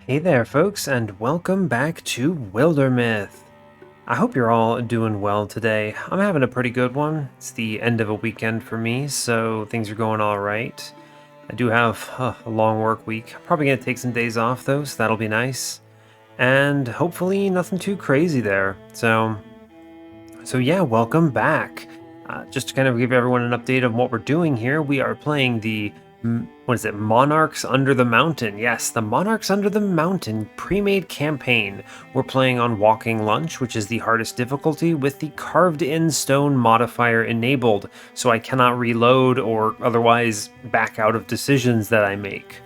Hey there, folks, and welcome back to Wildermyth. I hope you're all doing well today. I'm having a pretty good one. It's the end of a weekend for me, so things are going all right. I do have a long work week. Probably going to take some days off, though, so that'll be nice. And hopefully nothing too crazy there. So yeah, welcome back. Just to kind of give everyone an update of what we're doing here, we are playing the what is it? Monarchs Under the Mountain. Yes, the Monarchs Under the Mountain pre-made campaign. We're playing on Walking Lunch, which is the hardest difficulty, with the carved-in stone modifier enabled, so I cannot reload or otherwise back out of decisions that I make.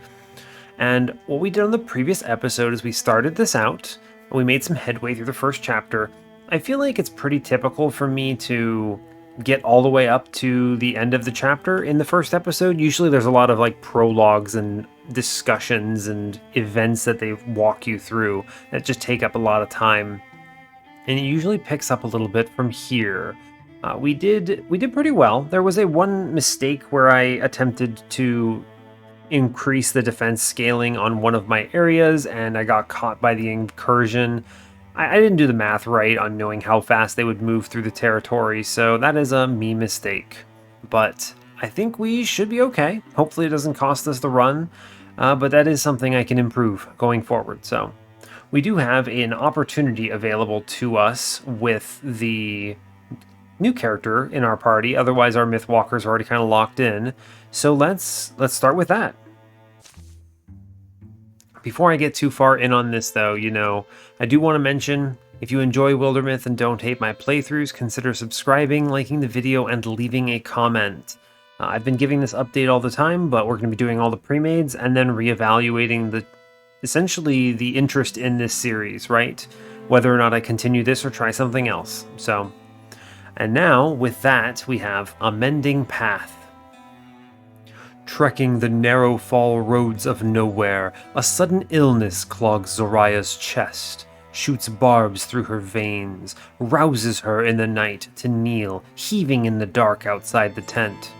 And what we did on the previous episode is we started this out, and we made some headway through the first chapter. I feel like it's pretty typical for me to get all the way up to the end of the chapter in the first episode. Usually there's a lot of like prologues and discussions and events that they walk you through that just take up a lot of time. And it usually picks up a little bit from here. We did pretty well. There was one mistake where I attempted to increase the defense scaling on one of my areas and I got caught by the incursion. I didn't do the math right on knowing how fast they would move through the territory, so that is a me mistake. But I think we should be okay. Hopefully it doesn't cost us the run, but that is something I can improve going forward. So we do have an opportunity available to us with the new character in our party. Otherwise our Mythwalker's already kind of locked in. So let's start with that. Before I get too far in on this, though, I do want to mention, if you enjoy Wildermyth and don't hate my playthroughs, consider subscribing, liking the video, and leaving a comment. I've been giving this update all the time, but we're going to be doing all the pre-mades and then reevaluating essentially the interest in this series, right? Whether or not I continue this or try something else. And now, with that, we have a mending path. Trekking the narrow fall roads of nowhere, a sudden illness clogs Zoraya's chest, shoots barbs through her veins, rouses her in the night to kneel, heaving in the dark outside the tent.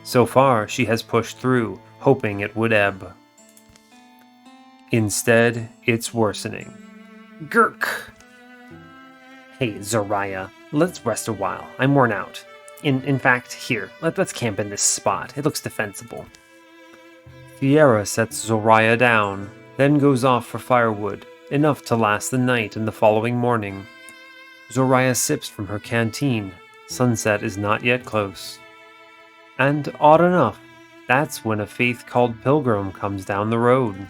So far, she has pushed through, hoping it would ebb. Instead, it's worsening. Gurk! Hey, Zoraya, let's rest a while. I'm worn out. In fact, here, let's camp in this spot. It looks defensible. Fiera sets Zoraya down, then goes off for firewood, enough to last the night and the following morning. Zoraya sips from her canteen. Sunset is not yet close. And odd enough, that's when a faith called Pilgrim comes down the road.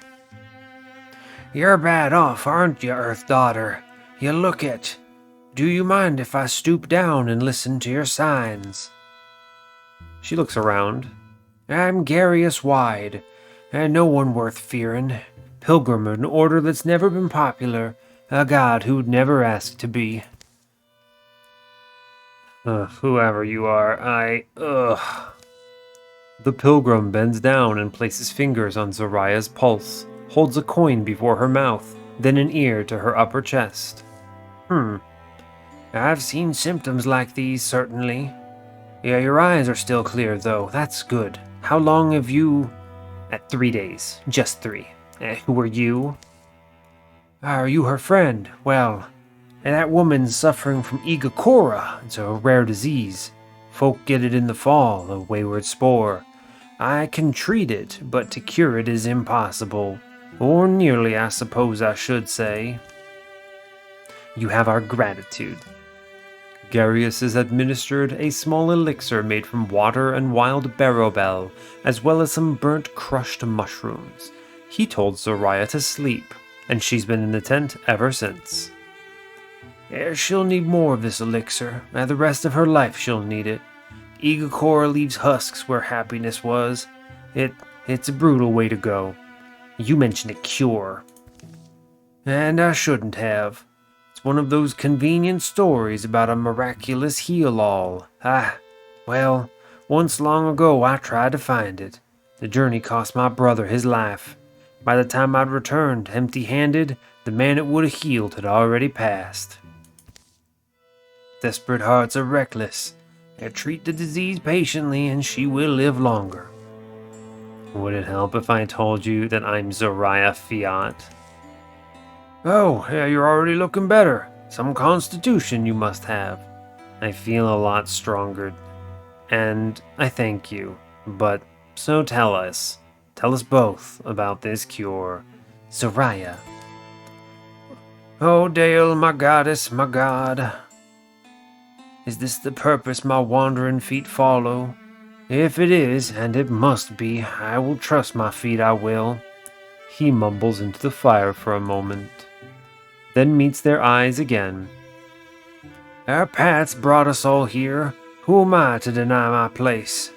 You're bad off, aren't you, Earth Daughter? You look it. Do you mind if I stoop down and listen to your signs? She looks around. I'm Garius Wide, and no one worth fearing. Pilgrim, an order that's never been popular, a god who'd never ask to be. Whoever you are, The Pilgrim bends down and places fingers on Zoraya's pulse, holds a coin before her mouth, then an ear to her upper chest. I've seen symptoms like these, certainly. Yeah, your eyes are still clear, though. That's good. How long have you... 3 days. Just 3. Who are you? Are you her friend? Well, that woman's suffering from Igakora. It's a rare disease. Folk get it in the fall, a wayward spore. I can treat it, but to cure it is impossible. Or nearly, I suppose I should say. You have our gratitude. Garius is administered a small elixir made from water and wild barrowbell, as well as some burnt crushed mushrooms. He told Zoraya to sleep, and she's been in the tent ever since. She'll need more of this elixir, and the rest of her life she'll need it. Igakora leaves husks where happiness was. It's a brutal way to go. You mentioned a cure. And I shouldn't have. It's one of those convenient stories about a miraculous heal-all. Well, once long ago I tried to find it. The journey cost my brother his life. By the time I'd returned empty-handed, the man it would have healed had already passed. Desperate hearts are reckless. They treat the disease patiently and she will live longer. Would it help if I told you that I'm Zoraya Fiat? Oh, yeah, you're already looking better. Some constitution you must have. I feel a lot stronger, and I thank you. But so tell us. Tell us both about this cure. Zoraya. Oh, Dale, my goddess, my god. Is this the purpose my wandering feet follow? If it is, and it must be, I will trust my feet, I will. He mumbles into the fire for a moment, then meets their eyes again. Our paths brought us all here. Who am I to deny my place?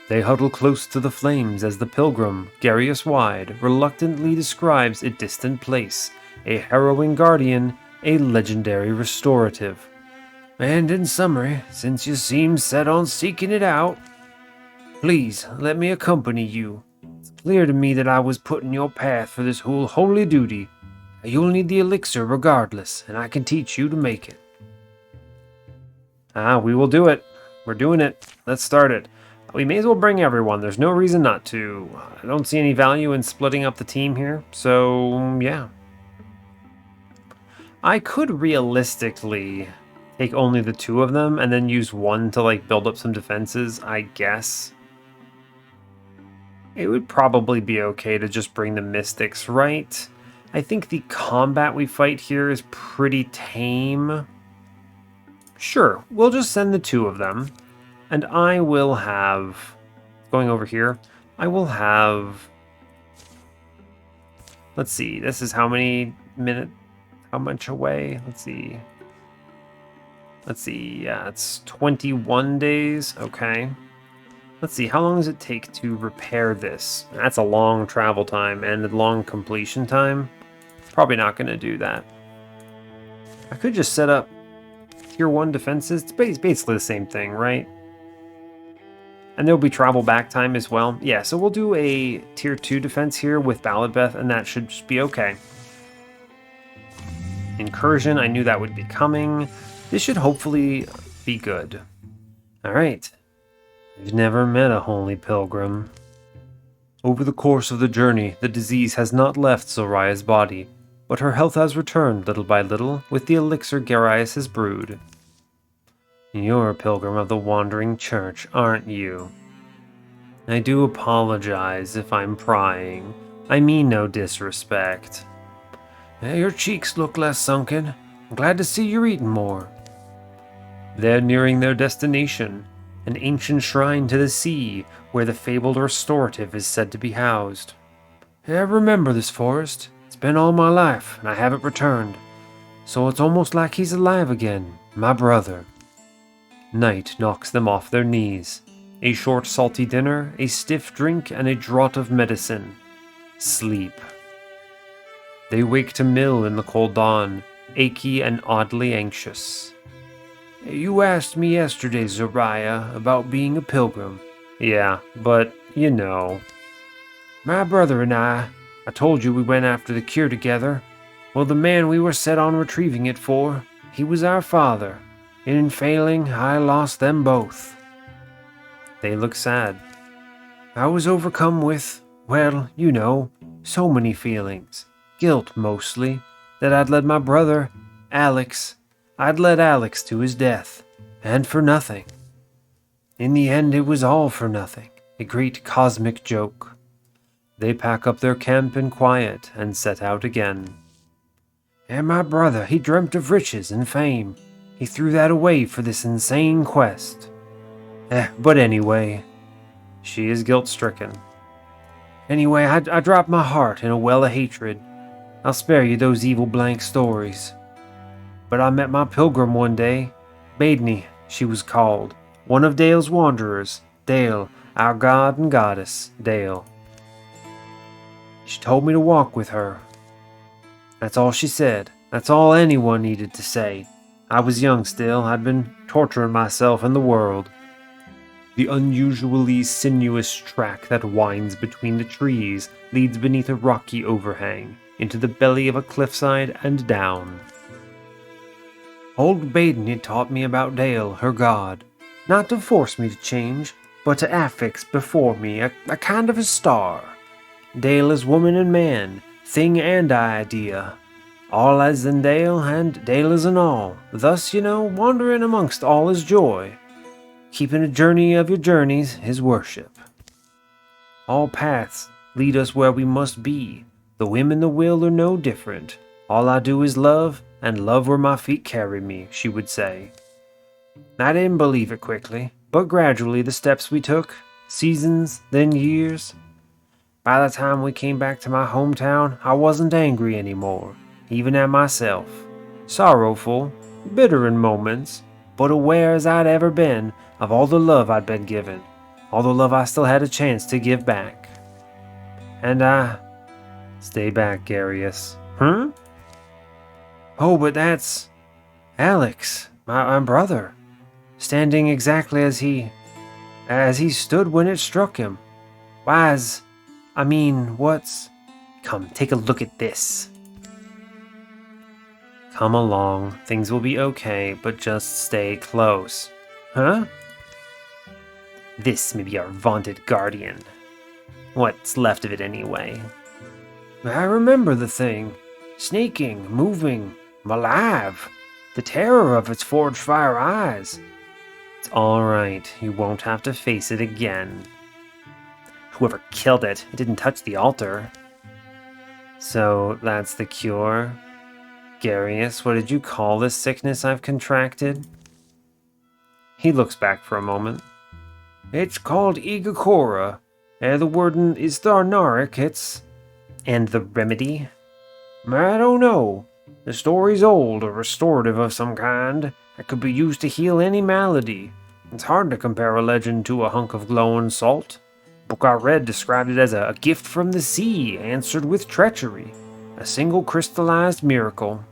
They huddle close to the flames as the pilgrim, Garius Wide, reluctantly describes a distant place, a harrowing guardian, a legendary restorative. And in summary, since you seem set on seeking it out, please let me accompany you. It's clear to me that I was put in your path for this whole holy duty. You'll need the elixir regardless, and I can teach you to make it. We will do it. We're doing it. Let's start it. We may as well bring everyone. There's no reason not to. I don't see any value in splitting up the team here, so yeah. I could realistically take only the two of them and then use one to like build up some defenses, I guess. It would probably be okay to just bring the Mystics, right? I think the combat we fight here is pretty tame. Sure, we'll just send the two of them. And I will have, going over here, I will have, let's see, this is how many minutes, how much away? Let's see, yeah, it's 21 days, okay. Let's see, how long does it take to repair this? That's a long travel time and a long completion time. Probably not going to do that. I could just set up tier 1 defenses. It's basically the same thing, right? And there'll be travel back time as well. Yeah, so we'll do a tier 2 defense here with Balladbeth, and that should just be okay. Incursion, I knew that would be coming. This should hopefully be good. Alright. I've never met a holy pilgrim. Over the course of the journey, the disease has not left Zoraya's body, but her health has returned little by little with the elixir Garius has brewed. You're a pilgrim of the Wandering Church, aren't you? I do apologize if I'm prying. I mean no disrespect. Your cheeks look less sunken. I'm glad to see you're eating more. They're nearing their destination, an ancient shrine to the sea where the fabled restorative is said to be housed. I remember this forest. It's been all my life, and I haven't returned. So it's almost like he's alive again, my brother. Night knocks them off their knees. A short salty dinner, a stiff drink, and a draught of medicine. Sleep. They wake to mill in the cold dawn, achy and oddly anxious. You asked me yesterday, Zoraya, about being a pilgrim. Yeah, but you know. My brother and I told you we went after the cure together. Well, the man we were set on retrieving it for, he was our father. And in failing, I lost them both. They look sad. I was overcome with, well, you know, so many feelings. Guilt, mostly, that I'd led my brother, Alex, to his death, and for nothing. In the end, it was all for nothing, a great cosmic joke. They pack up their camp in quiet and set out again. And my brother, he dreamt of riches and fame. He threw that away for this insane quest. But anyway, she is guilt-stricken. Anyway, I dropped my heart in a well of hatred. I'll spare you those evil blank stories. But I met my pilgrim one day. Baidni, she was called. One of Dale's wanderers. Dale, our god and goddess, Dale. She told me to walk with her. That's all she said. That's all anyone needed to say. I was young still. I'd been torturing myself in the world. The unusually sinuous track that winds between the trees leads beneath a rocky overhang, into the belly of a cliffside and down. Old Baden had taught me about Dale, her god. Not to force me to change, but to affix before me a kind of a star. Dale is woman and man, thing and idea. All as in Dale, and Dale is in all. Thus, wandering amongst all is joy. Keeping a journey of your journeys is worship. All paths lead us where we must be. The whim and the will are no different. All I do is love, and love where my feet carry me, she would say. I didn't believe it quickly, but gradually the steps we took, seasons, then years. By the time we came back to my hometown, I wasn't angry anymore, even at myself. Sorrowful, bitter in moments, but aware as I'd ever been of all the love I'd been given, all the love I still had a chance to give back. And stay back, Garius. Huh? Oh, but that's Alex, my brother, standing exactly as he stood when it struck him. What's... Come, take a look at this. Come along, things will be okay, but just stay close. Huh? This may be our vaunted guardian. What's left of it anyway. I remember the thing. Snaking, moving, alive. The terror of its forged fire eyes. It's alright, you won't have to face it again. Whoever killed it didn't touch the altar. So that's the cure? Garius, what did you call this sickness I've contracted? He looks back for a moment. It's called Igakora. The word is Tharnaric, it's... And the remedy? I don't know. The story's old, a restorative of some kind that could be used to heal any malady. It's hard to compare a legend to a hunk of glowing salt. The book I read described it as a gift from the sea, answered with treachery. A single crystallized miracle.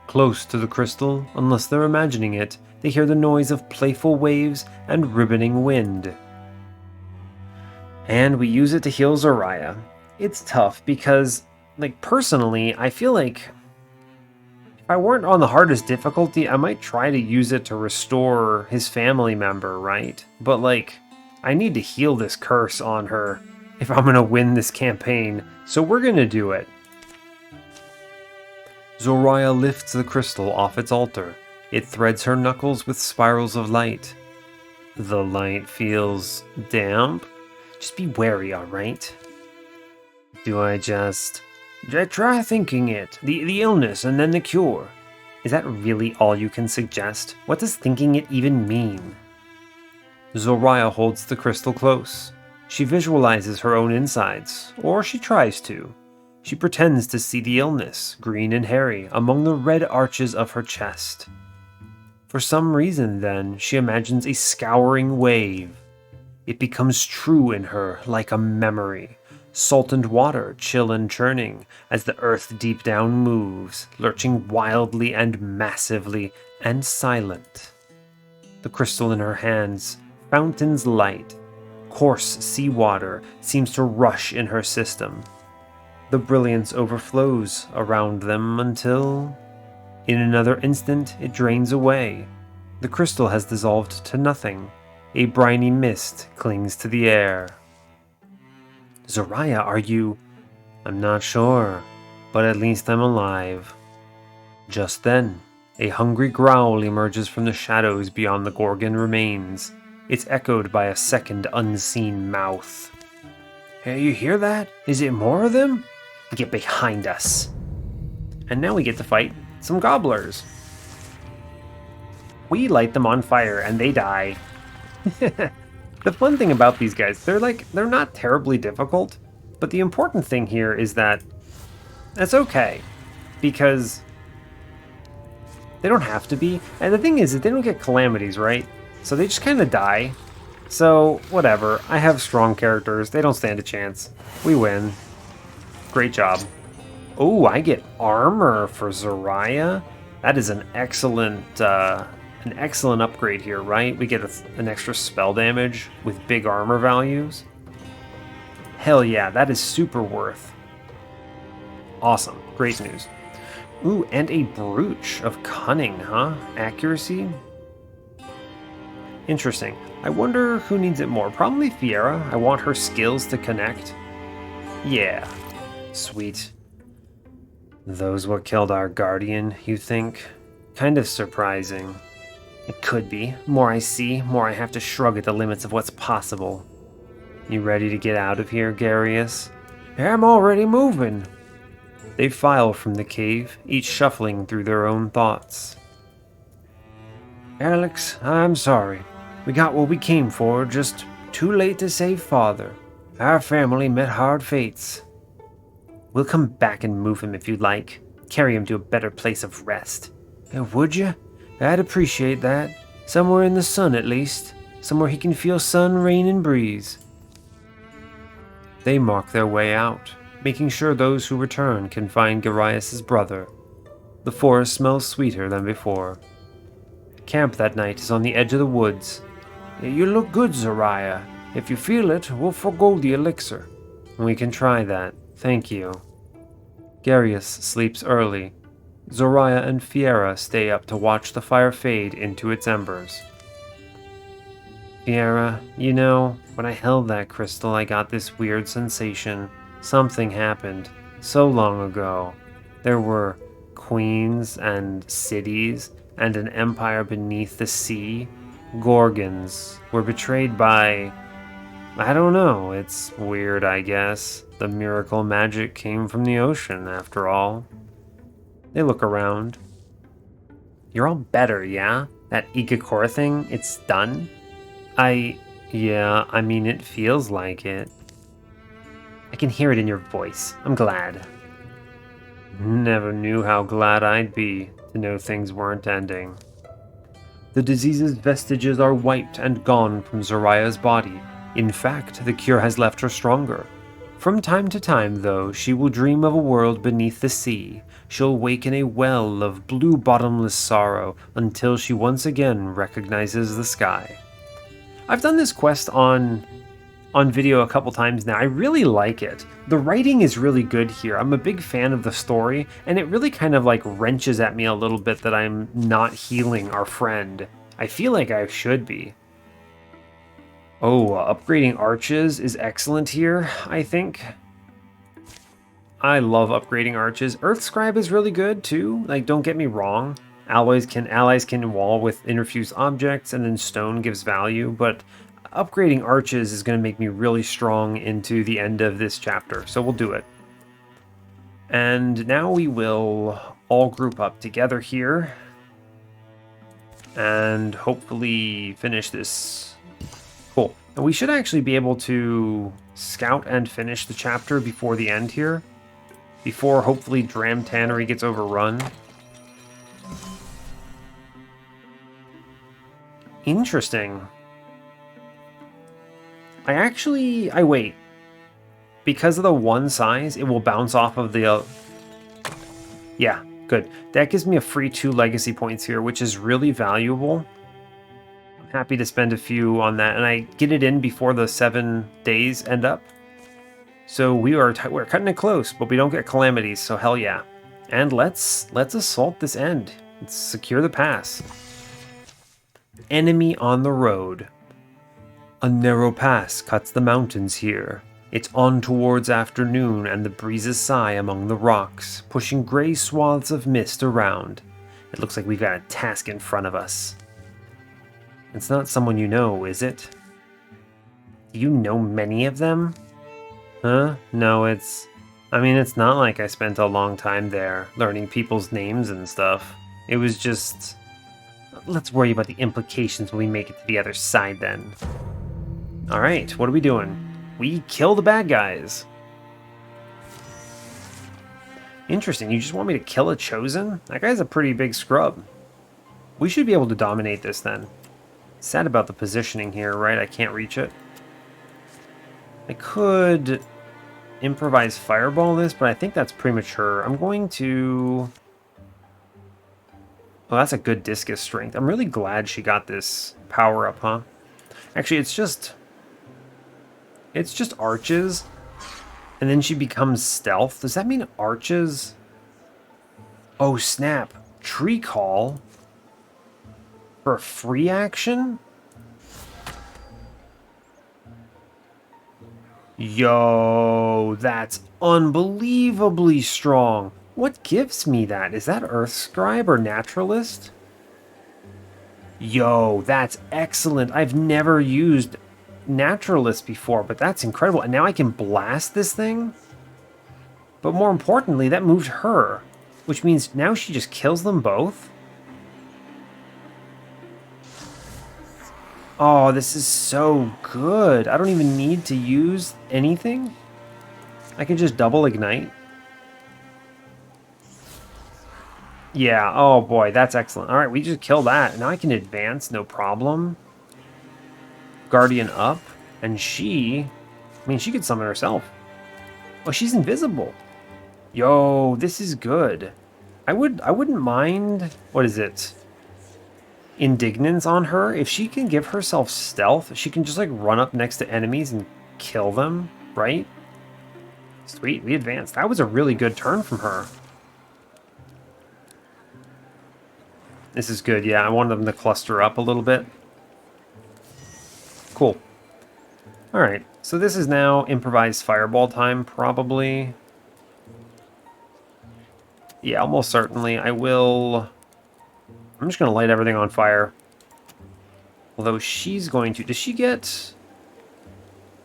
Close to the crystal, unless they're imagining it, they hear the noise of playful waves and ribboning wind. And we use it to heal Zoraya. It's tough because, personally, I feel like if I weren't on the hardest difficulty, I might try to use it to restore his family member, right? But, I need to heal this curse on her if I'm gonna win this campaign, so we're gonna do it. Zoraya lifts the crystal off its altar. It threads her knuckles with spirals of light. The light feels damp. Just be wary, alright? Do I just... Try thinking it. The illness and then the cure. Is that really all you can suggest? What does thinking it even mean? Zoraya holds the crystal close. She visualizes her own insides, or she tries to. She pretends to see the illness, green and hairy, among the red arches of her chest. For some reason, then, she imagines a scouring wave. It becomes true in her, like a memory. Salt and water, chill and churning, as the earth deep down moves, lurching wildly and massively, and silent. The crystal in her hands, fountains light. Coarse seawater seems to rush in her system. The brilliance overflows around them until... In another instant, it drains away. The crystal has dissolved to nothing. A briny mist clings to the air. Zoraya, are you... I'm not sure, but at least I'm alive. Just then, a hungry growl emerges from the shadows beyond the Gorgon remains. It's echoed by a second unseen mouth. Hey, you hear that? Is it more of them? Get behind us. And now we get to fight some gobblers. We light them on fire and they die. The fun thing about these guys, they're not terribly difficult, but the important thing here is that that's okay, because they don't have to be. And the thing is that they don't get calamities, right? So they just kind of die. So, whatever. I have strong characters. They don't stand a chance. We win. Great job. Oh, I get armor for Zoraya. That is an excellent upgrade here, right? We get an extra spell damage with big armor values. Hell yeah, that is super worth. Awesome. Great news. Ooh, and a brooch of cunning, huh? Accuracy? Interesting. I wonder who needs it more. Probably Fiera. I want her skills to connect. Yeah. Sweet. Those what killed our guardian, you think? Kind of surprising. It could be. More I see, more I have to shrug at the limits of what's possible. You ready to get out of here, Garius? I'm already moving. They file from the cave, each shuffling through their own thoughts. Alex, I'm sorry. We got what we came for, just too late to save Father. Our family met hard fates. We'll come back and move him if you like. Carry him to a better place of rest. Would you? I'd appreciate that. Somewhere in the sun, at least. Somewhere he can feel sun, rain, and breeze. They mark their way out, making sure those who return can find Garius' brother. The forest smells sweeter than before. Camp that night is on the edge of the woods. You look good, Zariah. If you feel it, we'll forgo the elixir. We can try that, thank you. Garius sleeps early. Zoriah and Fiera stay up to watch the fire fade into its embers. Fiera, you know, when I held that crystal I got this weird sensation. Something happened, so long ago. There were queens and cities, and an empire beneath the sea. Gorgons were betrayed by... I don't know, it's weird, I guess. The miracle magic came from the ocean, after all. They look around. You're all better, yeah? That Igakora thing, it's done? Yeah, I mean, it feels like it. I can hear it in your voice. I'm glad. Never knew how glad I'd be to know things weren't ending. The disease's vestiges are wiped and gone from Zariah's body. In fact, the cure has left her stronger. From time to time, though, she will dream of a world beneath the sea. She'll wake in a well of blue bottomless sorrow until she once again recognizes the sky. I've done this quest on video a couple times now. I really like it. The writing is really good here. I'm a big fan of the story, and it really kind of like wrenches at me a little bit that I'm not healing our friend. I feel like I should be. Oh, upgrading arches is excellent here, I think. I love upgrading arches. Earthscribe is really good too. Like, don't get me wrong. Allies can wall with interfused objects, and then stone gives value, but upgrading arches is going to make me really strong into the end of this chapter, so we'll do it. And now we will all group up together here and hopefully finish this. Cool. And we should actually be able to scout and finish the chapter before the end here, before hopefully Dram Tannery gets overrun. Interesting. I wait. Because of the one size, it will bounce off of the... Yeah, good. That gives me a free 2 legacy points here, which is really valuable. I'm happy to spend a few on that, and I get it in before the 7 days end up. So we're cutting it close, but we don't get calamities, so hell yeah. And let's assault this end. Let's secure the pass. Enemy on the road. A narrow pass cuts the mountains here. It's on towards afternoon, and the breezes sigh among the rocks, pushing gray swaths of mist around. It looks like we've got a task in front of us. It's not someone you know, is it? Do you know many of them? Huh? No, it's not like I spent a long time there, learning people's names and stuff. It was just... Let's worry about the implications when we make it to the other side, then. Alright, what are we doing? We kill the bad guys. Interesting, you just want me to kill a Chosen? That guy's a pretty big scrub. We should be able to dominate this, then. Sad about the positioning here, right? I can't reach it. I could improvise fireball this, but I think that's premature. I'm going to... Oh, that's a good discus strength. I'm really glad she got this power up, huh? Actually, it's just arches, and then she becomes stealth. Does that mean arches? Oh, snap. Tree call for a free action? Yo, that's unbelievably strong. What gives me that? Is that Earth Scribe or Naturalist? Yo, that's excellent. I've never used Naturalist before, but that's incredible. And now I can blast this thing? But more importantly, that moved her, which means now she just kills them both? Oh, this is so good. I don't even need to use anything. I can just double ignite. Yeah, oh boy, that's excellent. All right, we just kill that. Now I can advance, no problem. Guardian up, and she could summon herself. Oh, she's invisible. Yo, this is good. I wouldn't mind, what is it? Indignance on her. If she can give herself stealth, she can just like run up next to enemies and kill them, right? Sweet, we advanced. That was a really good turn from her. This is good, yeah. I wanted them to cluster up a little bit. Cool. Alright, so this is now improvised fireball time, probably. Yeah, almost certainly. I'm just going to light everything on fire. Although she's going to... Does she get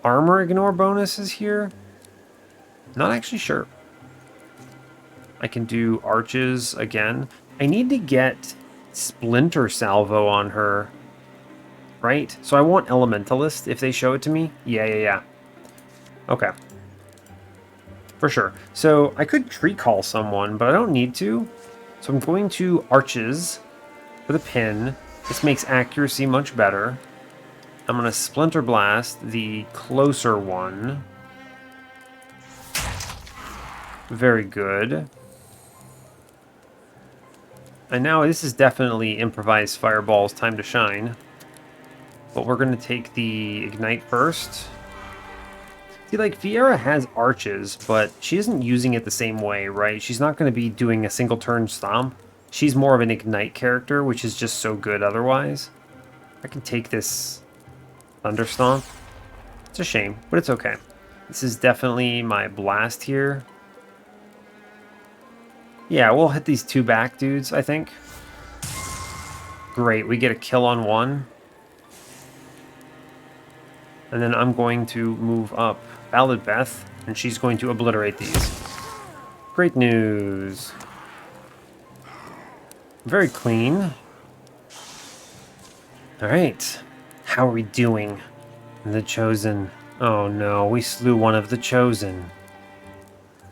armor ignore bonuses here? Not actually sure. I can do arches again. I need to get splinter salvo on her. Right? So I want elementalist if they show it to me. Yeah. Okay. For sure. So I could tree call someone, but I don't need to. So I'm going to arches with a pin. This makes accuracy much better. I'm going to splinter blast the closer one. Very good. And now this is definitely improvised fireball's time to shine. But we're going to take the ignite first. See, like, Fiera has arches, but she isn't using it the same way, right? She's not going to be doing a single turn stomp. She's more of an ignite character, which is just so good otherwise. I can take this thunder stomp. It's a shame, but it's okay. This is definitely my blast here. Yeah, we'll hit these two back dudes, I think. Great, we get a kill on one. And then I'm going to move up Ballad Beth, and she's going to obliterate these. Great news. Very clean. Alright. How are we doing? The Chosen. Oh no, we slew one of the Chosen.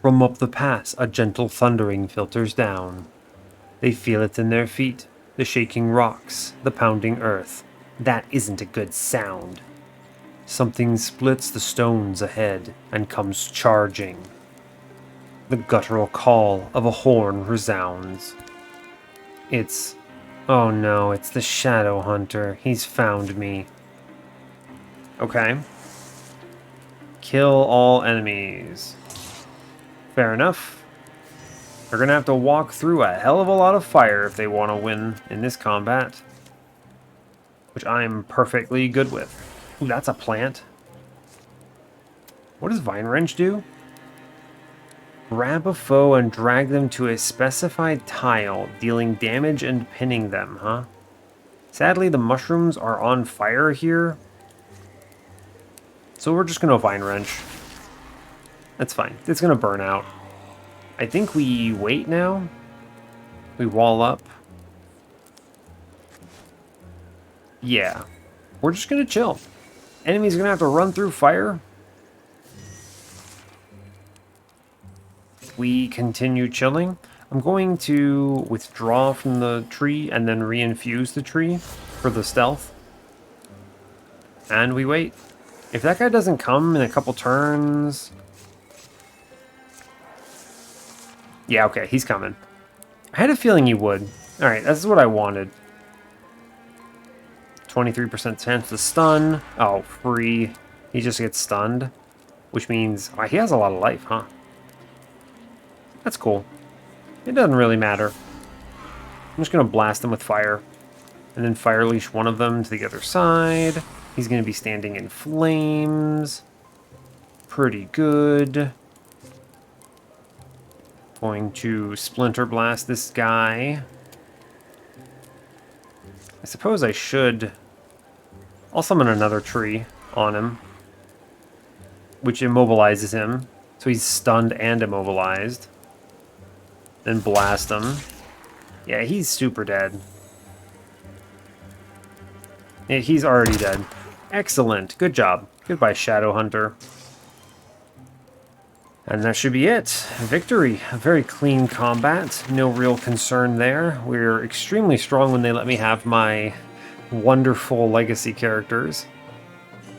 From up the pass, a gentle thundering filters down. They feel it in their feet, the shaking rocks, the pounding earth. That isn't a good sound. Something splits the stones ahead and comes charging. The guttural call of a horn resounds. Oh no, it's the Shadow Hunter. He's found me. Okay. Kill all enemies. Fair enough. They're gonna have to walk through a hell of a lot of fire if they want to win in this combat. Which I'm perfectly good with. Ooh, that's a plant. What does Vine Wrench do? Grab a foe and drag them to a specified tile, dealing damage and pinning them, huh? Sadly, the mushrooms are on fire here. So we're just going to Vine Wrench. That's fine. It's going to burn out. I think we wait now. We wall up. Yeah. We're just going to chill. Enemies are going to have to run through fire. We continue chilling. I'm going to withdraw from the tree and then re-infuse the tree for the stealth. And we wait. If that guy doesn't come in a couple turns... Yeah, okay, he's coming. I had a feeling he would. Alright, this is what I wanted. 23% chance to stun. Oh, free. He just gets stunned. Which means... Oh, he has a lot of life, huh? That's cool. It doesn't really matter. I'm just going to blast him with fire. And then fire leash one of them to the other side. He's going to be standing in flames. Pretty good. Going to Splinter Blast this guy. I suppose I should... I'll summon another tree on him, which immobilizes him. So he's stunned and immobilized. Then blast him. Yeah, he's super dead. Yeah, he's already dead. Excellent. Good job. Goodbye, Shadow Hunter. And that should be it. Victory. A very clean combat. No real concern there. We're extremely strong when they let me have my wonderful legacy characters.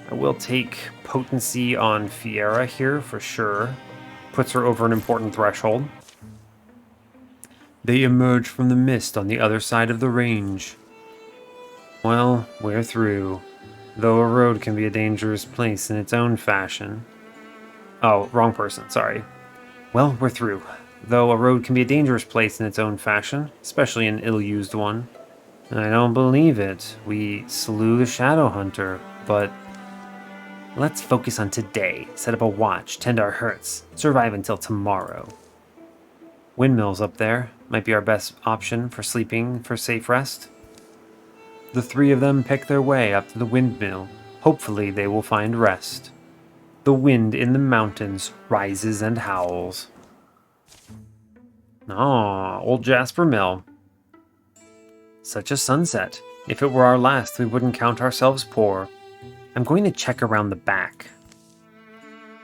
I will take potency on Fiera here for sure. Puts her over an important threshold. They emerge from the mist on the other side of the range. Well, we're through. Though a road can be a dangerous place in its own fashion. Oh, wrong person, sorry. Well, we're through. Though a road can be a dangerous place in its own fashion, especially an ill-used one. I don't believe it. We slew the Shadow Hunter, but... Let's focus on today. Set up a watch, tend our hurts, survive until tomorrow. Windmills up there might be our best option for sleeping for safe rest. The three of them pick their way up to the windmill. Hopefully they will find rest. The wind in the mountains rises and howls. Ah, old Jasper Mill. Such a sunset. If it were our last, we wouldn't count ourselves poor. I'm going to check around the back.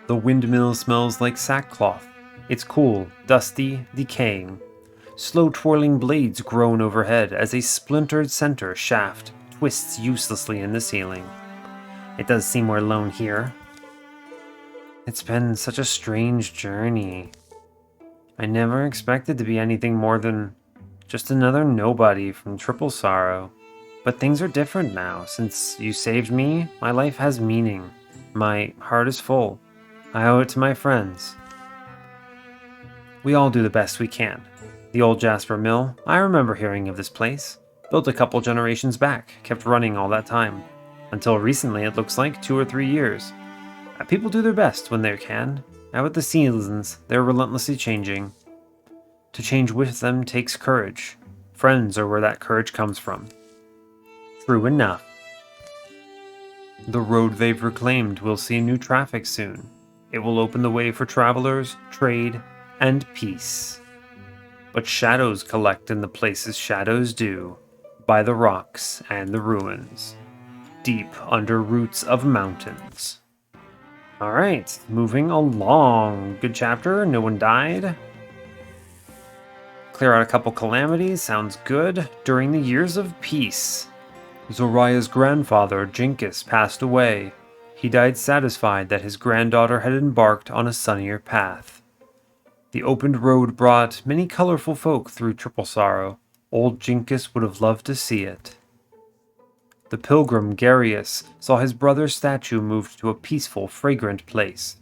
The windmill smells like sackcloth. It's cool, dusty, decaying. Slow twirling blades groan overhead as a splintered center shaft twists uselessly in the ceiling. It does seem we're alone here. It's been such a strange journey. I never expected to be anything more than just another nobody from Triple Sorrow. But things are different now. Since you saved me, my life has meaning. My heart is full. I owe it to my friends. We all do the best we can. The old Jasper Mill, I remember hearing of this place. Built a couple generations back, kept running all that time. Until recently, it looks like 2 or 3 years. People do their best when they can. Now with the seasons, they're relentlessly changing. To change with them takes courage. Friends are where that courage comes from. True enough. The road they've reclaimed will see new traffic soon. It will open the way for travelers, trade, and peace. But shadows collect in the places shadows do, by the rocks and the ruins, deep under roots of mountains. Alright, moving along. Good chapter, no one died. Clear out a couple calamities, sounds good. During the years of peace, Zoraya's grandfather, Jinkis, passed away. He died satisfied that his granddaughter had embarked on a sunnier path. The opened road brought many colorful folk through Triple Sorrow. Old Jinkis would have loved to see it. The pilgrim, Garius, saw his brother's statue moved to a peaceful, fragrant place.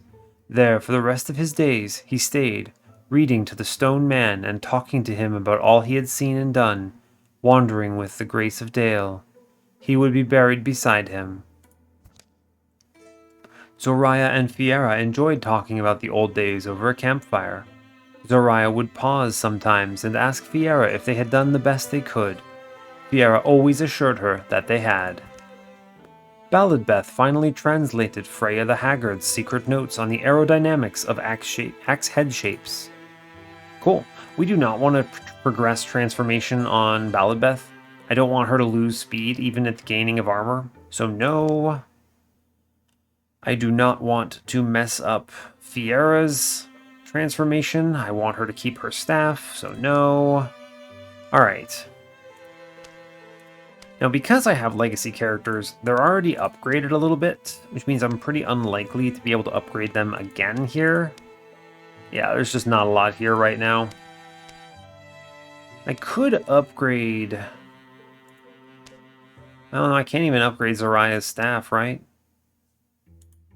There, for the rest of his days, he stayed, reading to the stone man and talking to him about all he had seen and done, wandering with the grace of Dale. He would be buried beside him. Zoraya and Fiera enjoyed talking about the old days over a campfire. Zoraya would pause sometimes and ask Fiera if they had done the best they could. Fiera always assured her that they had. Balladbeth finally translated Freya the Haggard's secret notes on the aerodynamics of axe head shapes. Cool. We do not want to progress transformation on Balladbeth. I don't want her to lose speed even at the gaining of armor. So no. I do not want to mess up Fiera's transformation. I want her to keep her staff, so no. Alright. Now, because I have legacy characters, they're already upgraded a little bit, which means I'm pretty unlikely to be able to upgrade them again here. Yeah, there's just not a lot here right now. I could upgrade... I don't know, I can't even upgrade Zoraya's staff, right?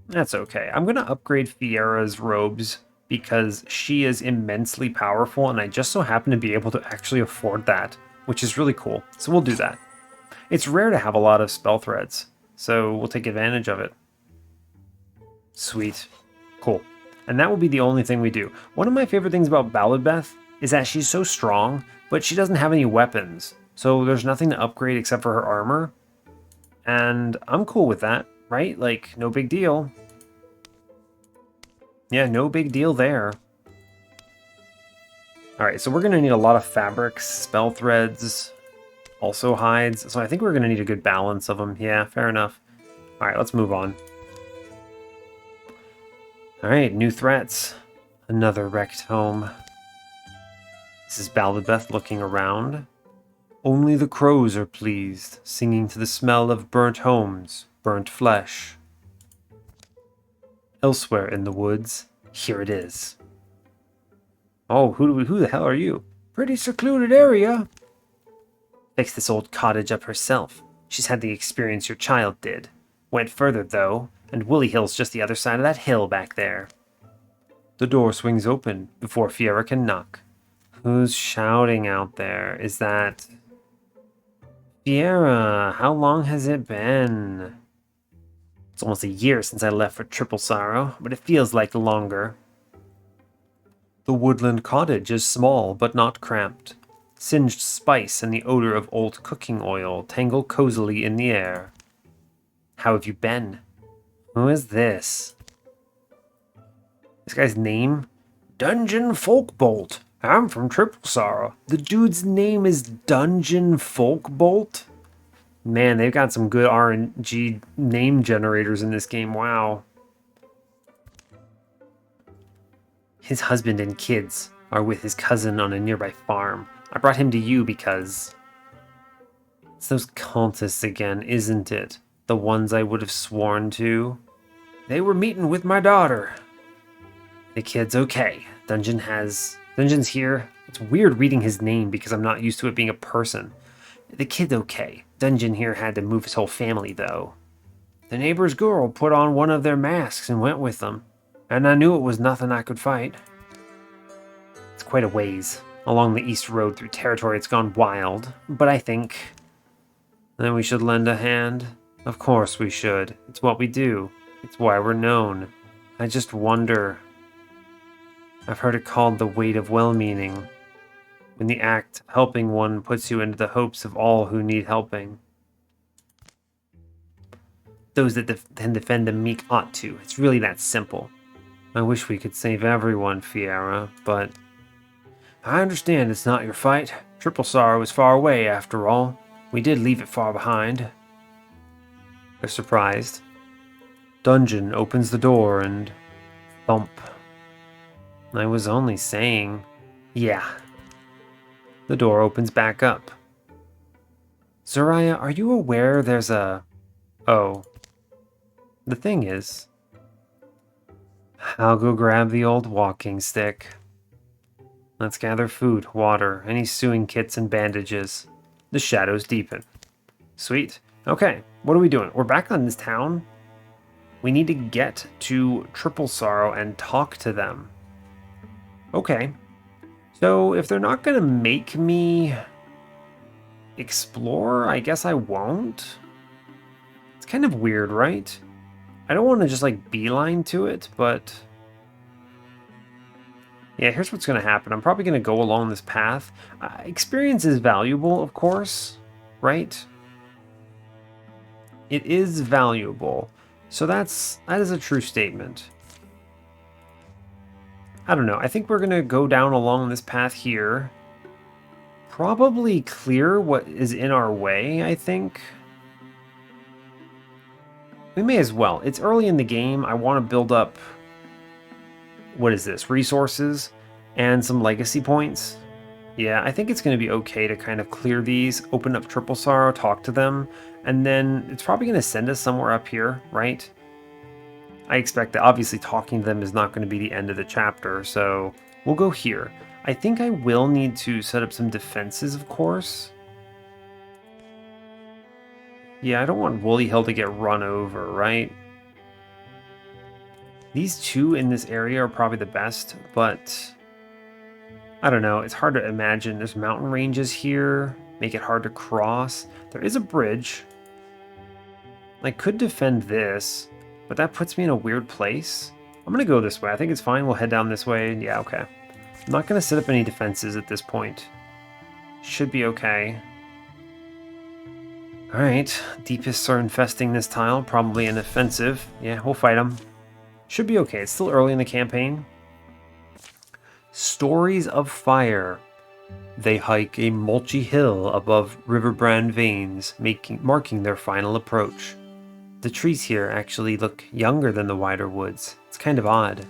That's okay. I'm going to upgrade Fiera's robes because she is immensely powerful, and I just so happen to be able to actually afford that, which is really cool. So we'll do that. It's rare to have a lot of spell threads, so we'll take advantage of it. Sweet. Cool. And that will be the only thing we do. One of my favorite things about Wildermyth is that she's so strong, but she doesn't have any weapons. So there's nothing to upgrade except for her armor. And I'm cool with that, right? Like, no big deal. Yeah, no big deal there. Alright, so we're going to need a lot of fabrics, spell threads, also hides. So I think we're going to need a good balance of them. Yeah, fair enough. Alright, let's move on. Alright, new threats. Another wrecked home. This is Wildermyth looking around. Only the crows are pleased, singing to the smell of burnt homes, burnt flesh. Elsewhere in the woods, here it is. Oh, who the hell are you? Pretty secluded area. Fixed this old cottage up herself. She's had the experience your child did. Went further, though, and Woolly Hill's just the other side of that hill back there. The door swings open before Fiera can knock. Who's shouting out there? Is that... Fiera, how long has it been? It's almost a year since I left for Triple Sorrow, but it feels like longer. The woodland cottage is small, but not cramped. Singed spice and the odor of old cooking oil tangle cozily in the air. How have you been? Who is this? This guy's name? Dungeon Folkbolt. I'm from Triple Sorrow. The dude's name is Dungeon Folkbolt? Man, they've got some good RNG name generators in this game. Wow. His husband and kids are with his cousin on a nearby farm. I brought him to you because... It's those cultists again, isn't it? The ones I would have sworn to. They were meeting with my daughter. The kid's okay. Dungeon's here. It's weird reading his name because I'm not used to it being a person. The kid's okay. Dungeon here had to move his whole family, though. The neighbor's girl put on one of their masks and went with them. And I knew it was nothing I could fight. It's quite a ways. Along the east road through territory it's gone wild. But I think... Then we should lend a hand? Of course we should. It's what we do. It's why we're known. I just wonder... I've heard it called the weight of well-meaning. When the act of helping one puts you into the hopes of all who need helping. Those that can defend the meek ought to. It's really that simple. I wish we could save everyone, Fiera, but... I understand it's not your fight. Triple Sorrow is far away, after all. We did leave it far behind. They're surprised. Dungeon opens the door and... Thump. I was only saying... Yeah. The door opens back up. Zariah, are you aware there's a... Oh. The thing is... I'll go grab the old walking stick. Let's gather food, water, any sewing kits and bandages. The shadows deepen. Sweet. Okay, what are we doing? We're back on this town. We need to get to Triple Sorrow and talk to them. Okay. So if they're not going to make me explore, I guess I won't. It's kind of weird, right? I don't want to just like beeline to it, but... Yeah, here's what's going to happen. I'm probably going to go along this path. Experience is valuable, of course, right? It is valuable. So that is a true statement. I don't know. I think we're going to go down along this path here. Probably clear what is in our way, I think. We may as well. It's early in the game. I want to build up... What is this? Resources and some legacy points. Yeah, I think it's going to be okay to kind of clear these, open up Triple Sorrow, talk to them, and then it's probably going to send us somewhere up here, right? I expect that obviously talking to them is not going to be the end of the chapter, so we'll go here. I think I will need to set up some defenses, of course. Yeah, I don't want Woolly Hill to get run over, right? These two in this area are probably the best, but I don't know. It's hard to imagine. There's mountain ranges here, make it hard to cross. There is a bridge. I could defend this, but that puts me in a weird place. I'm gonna go this way. I think it's fine. We'll head down this way. Yeah, okay. I'm not gonna set up any defenses at this point. Should be okay. Alright, Deepists are infesting this tile. Probably an offensive. Yeah, we'll fight them. Should be okay. It's still early in the campaign. Stories of Fire. They hike a mulchy hill above Riverbrand veins, marking their final approach. The trees here actually look younger than the wider woods. It's kind of odd.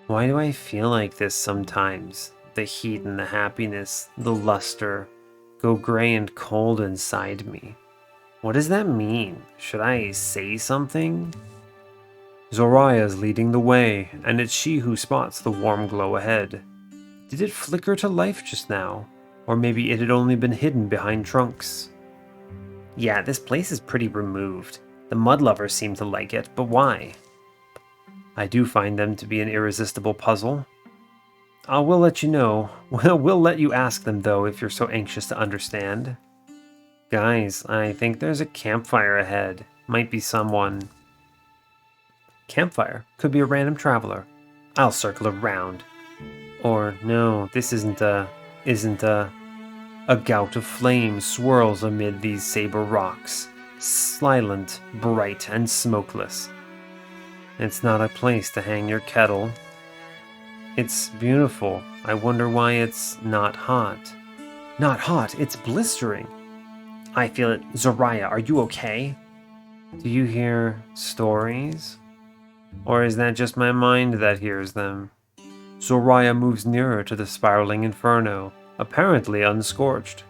Why do I feel like this sometimes? The heat and the happiness, the luster, go gray and cold inside me. What does that mean? Should I say something? Zoraya's leading the way, and it's she who spots the warm glow ahead. Did it flicker to life just now? Or maybe it had only been hidden behind trunks? Yeah, this place is pretty removed. The mudlovers seem to like it, but why? I do find them to be an irresistible puzzle. I will let you know. We'll let you ask them, though, if you're so anxious to understand. Guys, I think there's a campfire ahead. Might be someone. Campfire? Could be a random traveler. I'll circle around. Or, no, this isn't a... A gout of flame swirls amid these saber rocks, silent, bright, and smokeless. It's not a place to hang your kettle. It's beautiful. I wonder why it's not hot. Not hot, it's blistering. I feel it. Zoraya, are you okay? Do you hear stories? Or is that just my mind that hears them? Zoraya moves nearer to the spiraling inferno, apparently unscorched.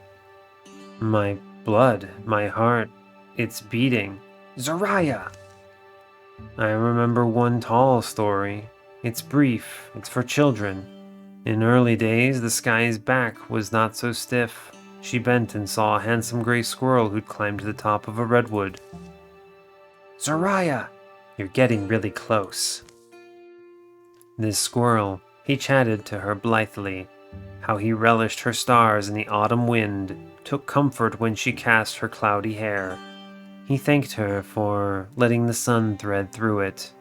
My blood, my heart, it's beating. Zoraya! I remember one tall story. It's brief, it's for children. In early days, the sky's back was not so stiff. She bent and saw a handsome gray squirrel who'd climbed to the top of a redwood. Zoraya! You're getting really close. This squirrel, he chatted to her blithely, how he relished her stars in the autumn wind, took comfort when she cast her cloudy hair. He thanked her for letting the sun thread through it.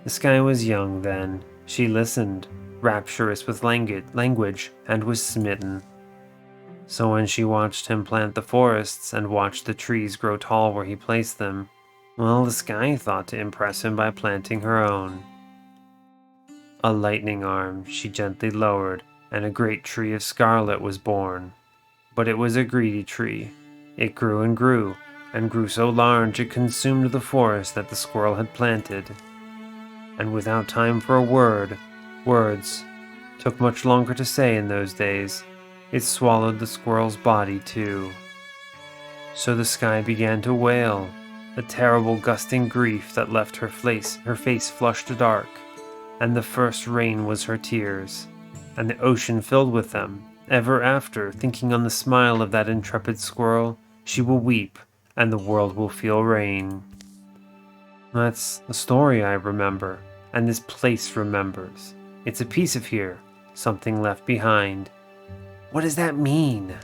The sky was young then. She listened, rapturous with language, and was smitten. So when she watched him plant the forests and watched the trees grow tall where he placed them, well, the sky thought to impress him by planting her own. A lightning arm she gently lowered, and a great tree of scarlet was born. But it was a greedy tree. It grew and grew so large it consumed the forest that the squirrel had planted. And without time for a words took much longer to say in those days, it swallowed the squirrel's body too. So the sky began to wail, a terrible gusting grief that left her face flushed dark, and the first rain was her tears, and the ocean filled with them. Ever after, thinking on the smile of that intrepid squirrel, she will weep, and the world will feel rain. That's the story I remember, and this place remembers. It's a piece of here, something left behind. What does that mean?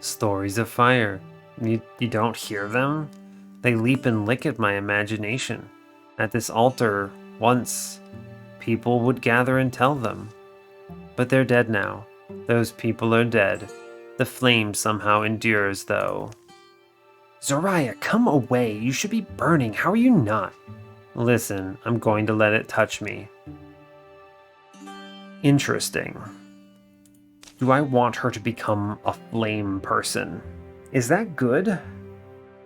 Stories of fire. You don't hear them? They leap and lick at my imagination. At this altar, once, people would gather and tell them. But they're dead now. Those people are dead. The flame somehow endures, though. Zoraya, come away. You should be burning. How are you not? Listen, I'm going to let it touch me. Interesting. Do I want her to become a flame person? Is that good?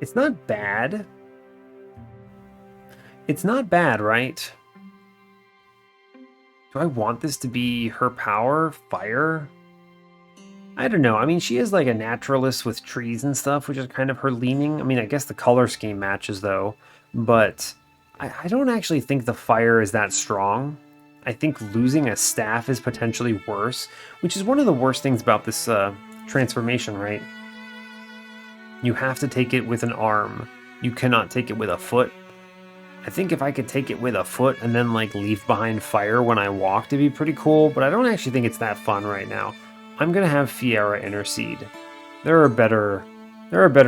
It's not bad. It's not bad, right? Do I want this to be her power? Fire? I don't know. I mean, she is like a naturalist with trees and stuff, which is kind of her leaning. I mean, I guess the color scheme matches, though. But I don't actually think the fire is that strong. I think losing a staff is potentially worse, which is one of the worst things about this transformation, right? You have to take it with an arm. You cannot take it with a foot. I think if I could take it with a foot and then like leave behind fire when I walk, it'd be pretty cool, but I don't actually think it's that fun right now. I'm gonna have Fiera intercede. There are better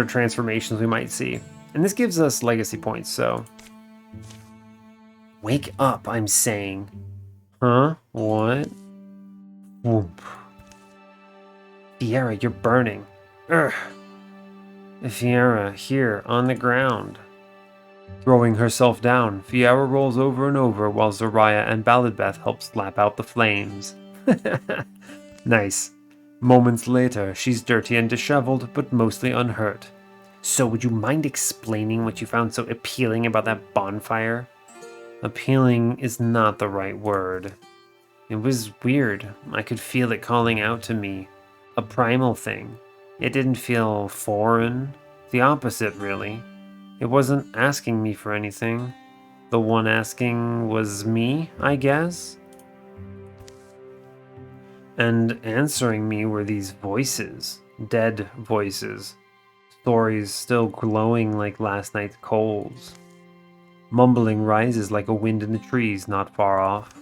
transformations we might see. And this gives us legacy points, so Wake up, I'm saying. Huh? What? Whoop. Fiera, you're burning. Ugh. Fiera, here, on the ground. Throwing herself down, Fiera rolls over and over while Zoraya and Balladbeth help slap out the flames. Nice. Moments later, she's dirty and disheveled, but mostly unhurt. So would you mind explaining what you found so appealing about that bonfire? Appealing is not the right word. It was weird. I could feel it calling out to me. A primal thing. It didn't feel foreign. The opposite, really. It wasn't asking me for anything. The one asking was me, I guess? And answering me were these voices. Dead voices. Stories still glowing like last night's coals. Mumbling rises like a wind in the trees not far off.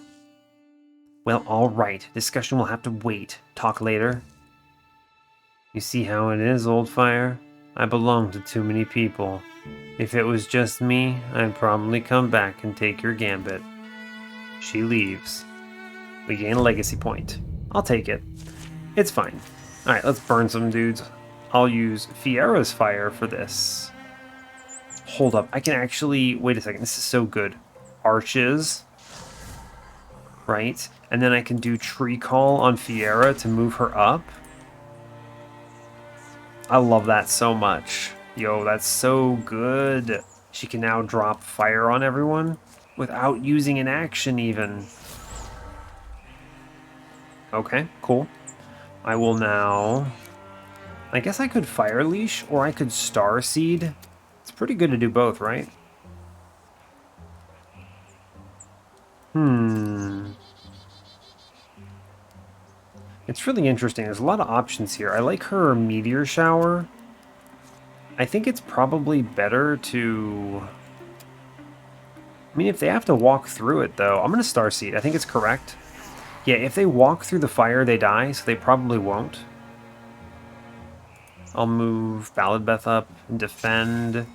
Well, alright. Discussion will have to wait. Talk later. You see how it is, old fire? I belong to too many people. If it was just me, I'd probably come back and take your gambit. She leaves. We gain a legacy point. I'll take it. It's fine. Alright, let's burn some dudes. I'll use Fiera's fire for this. Hold up, I can actually... Wait a second, this is so good. Arches. Right? And then I can do Tree Call on Fiera to move her up. I love that so much. Yo, that's so good. She can now drop fire on everyone without using an action even. Okay, cool. I will now... I guess I could Fire Leash or I could Star Seed. It's pretty good to do both, right? It's really interesting. There's a lot of options here. I like her Meteor Shower. I think it's probably better to... I mean, if they have to walk through it, though... I'm going to Star Seed. I think it's correct. Yeah, if they walk through the fire, they die, so they probably won't. I'll move Balladbeth up and defend.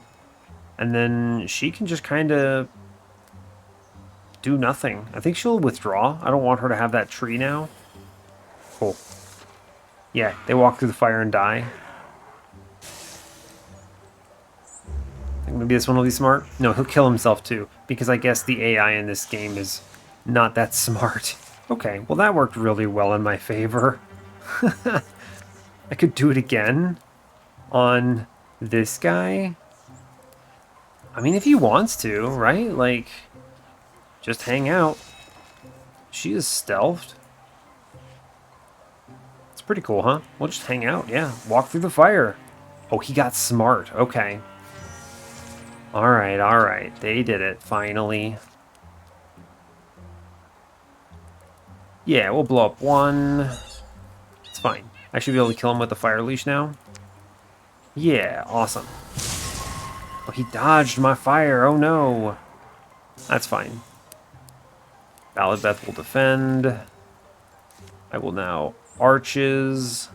And then she can just kind of do nothing. I think she'll withdraw. I don't want her to have that tree now. Cool. Yeah, they walk through the fire and die. Maybe this one will be smart. No, he'll kill himself too, because I guess the AI in this game is not that smart. Okay, well that worked really well in my favor. I could do it again on this guy. I mean, if he wants to, right? Like, just hang out. She is stealthed. It's pretty cool, huh? We'll just hang out, yeah. Walk through the fire. Oh, he got smart. Okay. Alright. They did it, finally. Yeah, we'll blow up one. It's fine. I should be able to kill him with the Fire Leash now. Yeah, awesome. Oh, he dodged my fire. Oh, no. That's fine. Balladbeth will defend. I will now Arches.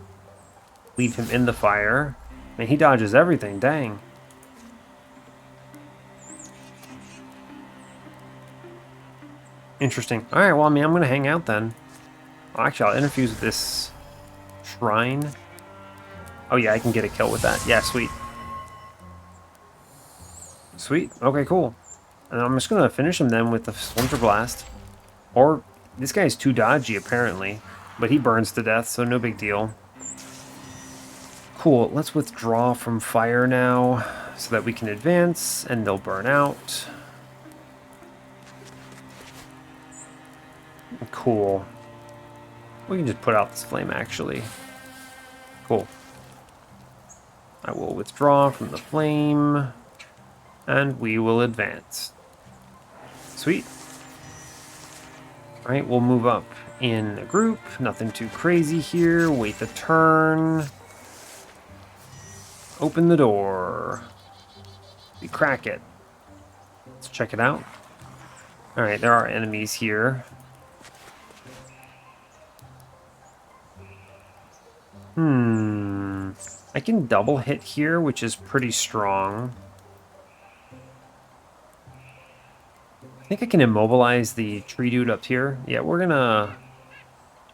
Leave him in the fire. Man, he dodges everything. Dang. Interesting. Alright, well, I mean, I'm going to hang out then. Oh, actually, I'll interfuse with this shrine. Oh, yeah, I can get a kill with that. Yeah, sweet. Sweet. Okay, cool. And I'm just going to finish him then with the Splinter Blast. Or, this guy's too dodgy, apparently. But he burns to death, so no big deal. Cool, let's withdraw from fire now, so that we can advance, and they'll burn out. Cool. We can just put out this flame, actually. Cool. I will withdraw from the flame, and we will advance. Sweet. Alright, we'll move up in a group. Nothing too crazy here. Wait the turn. Open the door. We crack it. Let's check it out. Alright, there are enemies here. I can double hit here, which is pretty strong. I think I can immobilize the tree dude up here. Yeah, we're gonna...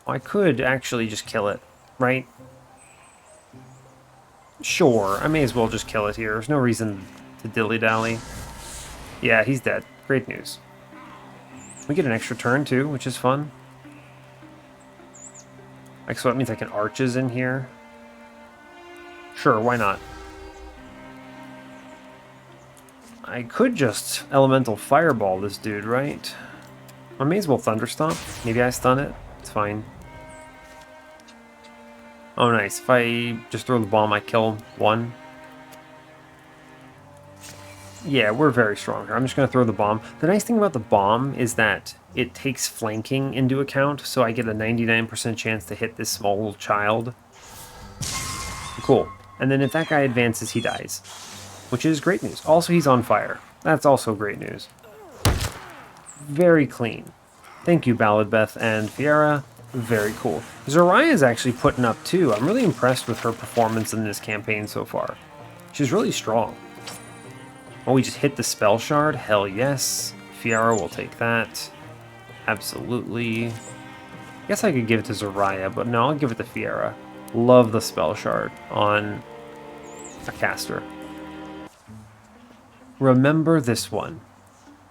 I could actually just kill it, right? Sure, I may as well just kill it here. There's no reason to dilly-dally. Yeah, he's dead. Great news. We get an extra turn, too, which is fun. Like, so that means I can arches in here. Sure, why not? I could just elemental fireball this dude, right? I may as well thunderstomp. Maybe I stun it. It's fine. Oh, nice. If I just throw the bomb, I kill one. Yeah, we're very strong here. I'm just going to throw the bomb. The nice thing about the bomb is that it takes flanking into account, so I get a 99% chance to hit this small child. Cool. And then if that guy advances, he dies, which is great news. Also, he's on fire. That's also great news. Very clean. Thank you, Balladbeth and Fiera. Very cool. Zoraya's actually putting up too. I'm really impressed with her performance in this campaign so far. She's really strong. Oh, we just hit the spell shard? Hell yes. Fiera will take that. Absolutely. Guess I could give it to Zoraya, but no, I'll give it to Fiera. Love the spell shard on a caster. Remember this one.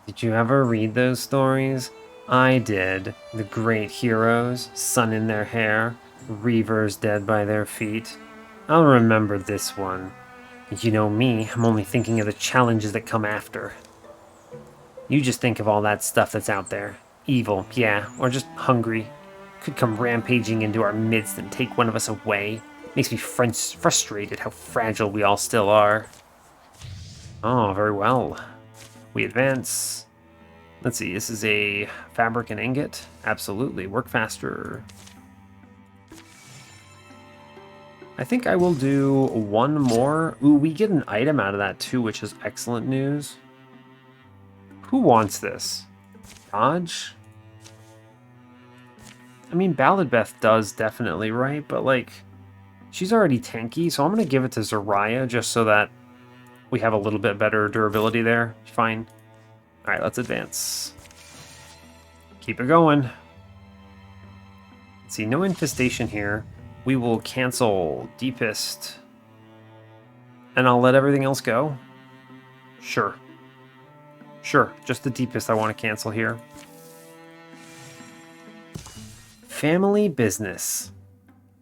Did you ever read those stories? I did. The great heroes, sun in their hair, reavers dead by their feet. I'll remember this one. You know me, I'm only thinking of the challenges that come after. You just think of all that stuff that's out there. Evil, yeah, or just hungry. Could come rampaging into our midst and take one of us away. Makes me frustrated how fragile we all still are. Oh, very well. We advance. Let's see, this is a fabric and ingot. Absolutely, work faster. I think I will do one more. Ooh, we get an item out of that too, which is excellent news. Who wants this? Dodge? I mean, Balladbeth does definitely, right? But like, she's already tanky, so I'm gonna give it to Zoraya just so that we have a little bit better durability there. Fine. All right, let's advance. Keep it going. Let's see, no infestation here. We will cancel Deepist. And I'll let everything else go. Sure. Sure, just the Deepist I want to cancel here. Family business.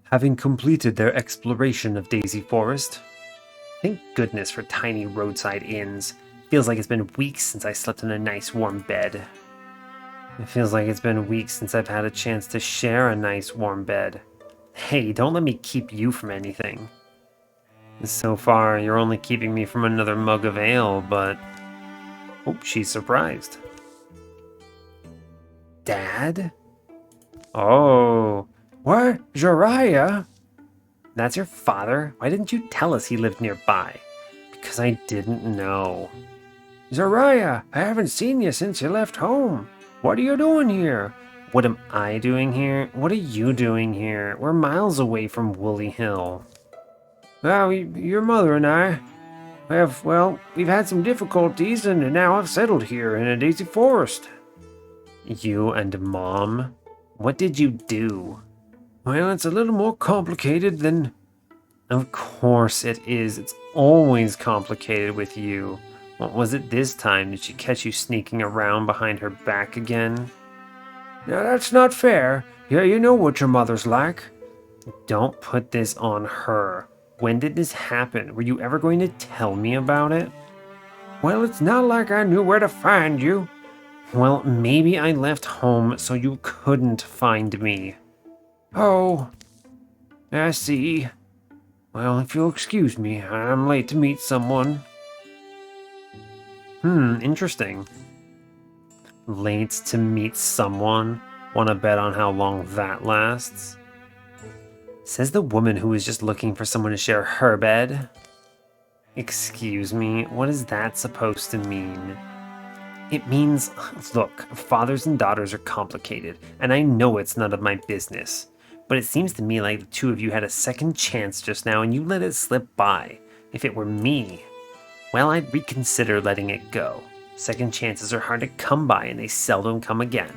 Having completed their exploration of Daisy Forest. Thank goodness for tiny roadside inns. Feels like it's been weeks since I slept in a nice warm bed. It feels like it's been weeks since I've had a chance to share a nice warm bed. Hey, don't let me keep you from anything. So far, you're only keeping me from another mug of ale, but... Oh, she's surprised. Dad? Oh. What? Jiraiya? That's your father? Why didn't you tell us he lived nearby? Because I didn't know. Jiraiya, I haven't seen you since you left home. What are you doing here? What am I doing here? What are you doing here? We're miles away from Woolly Hill. Well, your mother and I have, well, we've had some difficulties and now I've settled here in a Daisy Forest. You and Mom? What did you do? Well, it's a little more complicated than... Of course it is. It's always complicated with you. What was it this time? Did she catch you sneaking around behind her back again? Now that's not fair. Yeah, you know what your mother's like. Don't put this on her. When did this happen? Were you ever going to tell me about it? Well, it's not like I knew where to find you. Well, maybe I left home so you couldn't find me. Oh, I see. Well, if you'll excuse me, I'm late to meet someone. Interesting. Late to meet someone? Wanna bet on how long that lasts? Says the woman who was just looking for someone to share her bed. Excuse me, what is that supposed to mean? It means, look, fathers and daughters are complicated, and I know it's none of my business. But it seems to me like the two of you had a second chance just now and you let it slip by. If it were me, well, I'd reconsider letting it go. Second chances are hard to come by, and they seldom come again.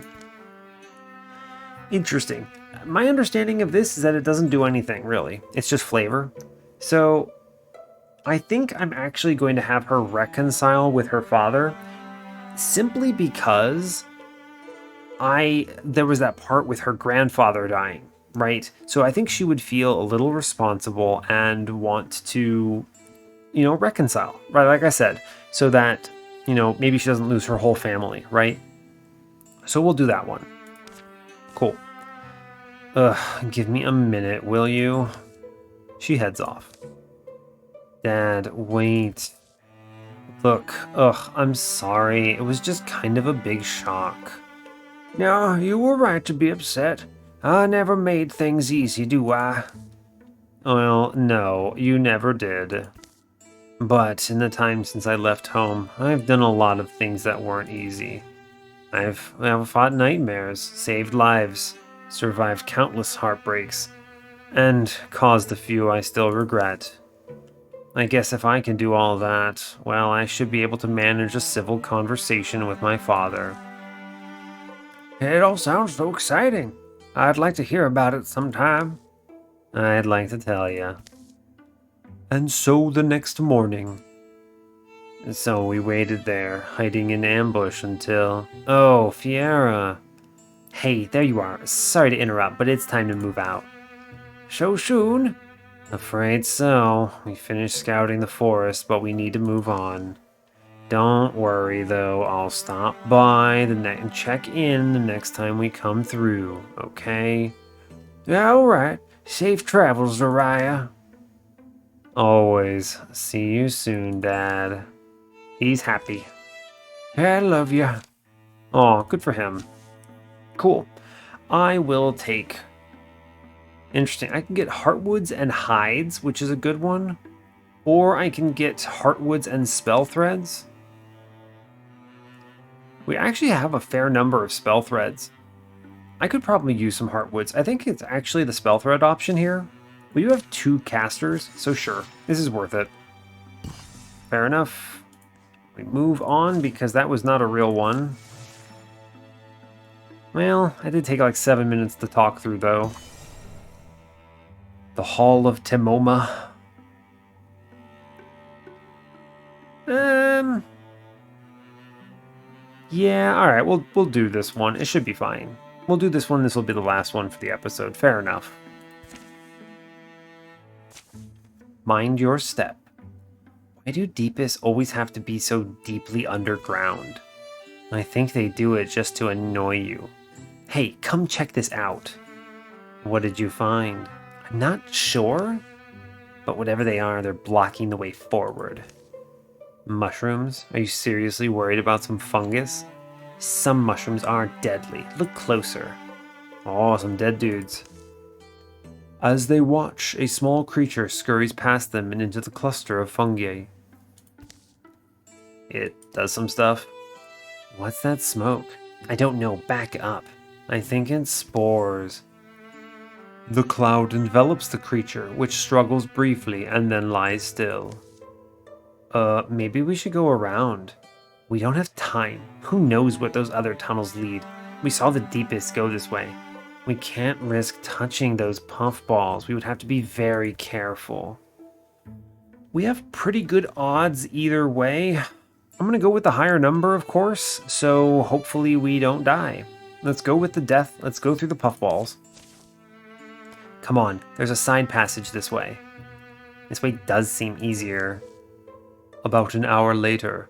Interesting. My understanding of this is that it doesn't do anything, really. It's just flavor. So, I think I'm actually going to have her reconcile with her father, simply because there was that part with her grandfather dying, right? So I think she would feel a little responsible and want to, reconcile, right? Like I said, so that, maybe she doesn't lose her whole family, right? So we'll do that one. Cool. Give me a minute, will you? She heads off. Dad, wait. Look, I'm sorry. It was just kind of a big shock. No, you were right to be upset. I never made things easy, do I? Well, no, you never did. But in the time since I left home, I've done a lot of things that weren't easy. I've fought nightmares, saved lives, survived countless heartbreaks, and caused a few I still regret. I guess if I can do all that, well, I should be able to manage a civil conversation with my father. It all sounds so exciting. I'd like to hear about it sometime. I'd like to tell you. And so the next morning. So we waited there, hiding in ambush until... Oh, Fiera. Hey, there you are. Sorry to interrupt, but it's time to move out. So soon? Afraid so. We finished scouting the forest, but we need to move on. Don't worry, though. I'll stop by and check in the next time we come through, okay? Yeah, all right. Safe travels, Uriah. Always. See you soon, Dad. He's happy. I love you. Oh, good for him. Cool. I will take... Interesting. I can get heartwoods and hides, which is a good one. Or I can get heartwoods and spell threads. We actually have a fair number of spell threads. I could probably use some heartwoods. I think it's actually the spell thread option here. We do have 2 casters, so sure, this is worth it. Fair enough. We move on because that was not a real one. Well, I did take like 7 minutes to talk through, though. The Hall of Temoma. Yeah, alright, we'll do this one. It should be fine. We'll do this one. This will be the last one for the episode. Fair enough. Mind your step. Why do Deepists always have to be so deeply underground? I think they do it just to annoy you. Hey, come check this out. What did you find? I'm not sure, but whatever they are, they're blocking the way forward. Mushrooms? Are you seriously worried about some fungus? Some mushrooms are deadly. Look closer. Oh, some dead dudes. As they watch, a small creature scurries past them and into the cluster of fungi. It does some stuff. What's that smoke? I don't know. Back up. I think it's spores. The cloud envelops the creature, which struggles briefly and then lies still. Maybe we should go around. We don't have time. Who knows what those other tunnels lead? We saw the Deepists go this way. We can't risk touching those puffballs. We would have to be very careful. We have pretty good odds either way. I'm gonna go with the higher number, of course, so hopefully we don't die. Let's go with the death. Let's go through the puffballs. Come on, there's a side passage this way. This way does seem easier. About an hour later.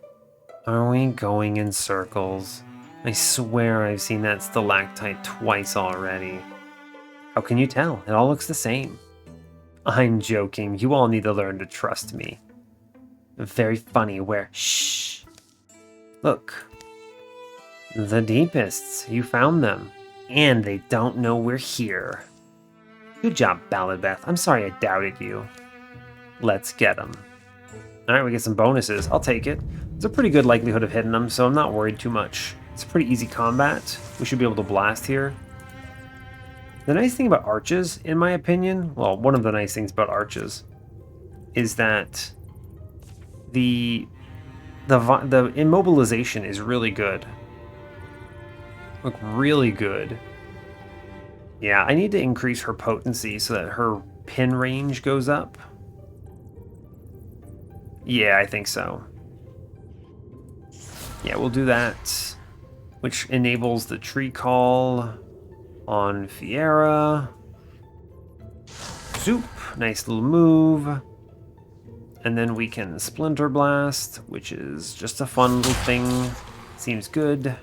Are we going in circles? I swear I've seen that stalactite twice already. How can you tell? It all looks the same. I'm joking. You all need to learn to trust me. Very funny where... Shh! Look. The Deepists. You found them. And they don't know we're here. Good job, Balladbeth. I'm sorry I doubted you. Let's get them. Alright, we get some bonuses. I'll take it. There's a pretty good likelihood of hitting them, so I'm not worried too much. It's a pretty easy combat. We should be able to blast here. The nice thing about arches, in my opinion, well, one of the nice things about arches, is that the The immobilization is really good. Look, really good. Yeah, I need to increase her potency so that her pin range goes up. Yeah, I think so. Yeah, we'll do that, which enables the tree call on Fiera. Zoop, nice little move. And then we can Splinter Blast, which is just a fun little thing. Seems good.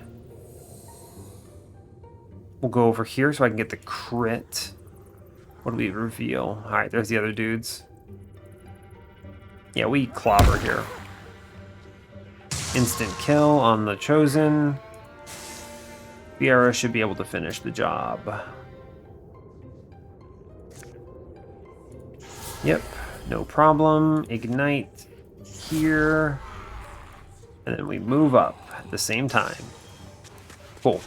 We'll go over here so I can get the crit. What do we reveal? Alright, there's the other dudes. Yeah, we clobber here. Instant kill on the Chosen. Fiera should be able to finish the job. Yep, no problem. Ignite here. And then we move up at the same time. Cool.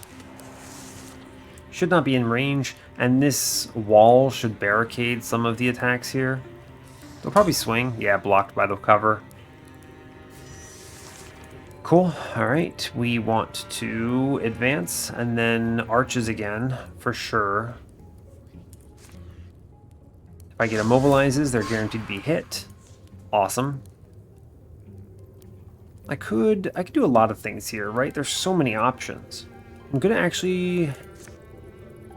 Should not be in range, and this wall should barricade some of the attacks here. They'll probably swing. Yeah, blocked by the cover. Cool. All right. We want to advance and then arches again for sure. If I get immobilizes, they're guaranteed to be hit. Awesome. I could do a lot of things here, right? There's so many options. I'm gonna actually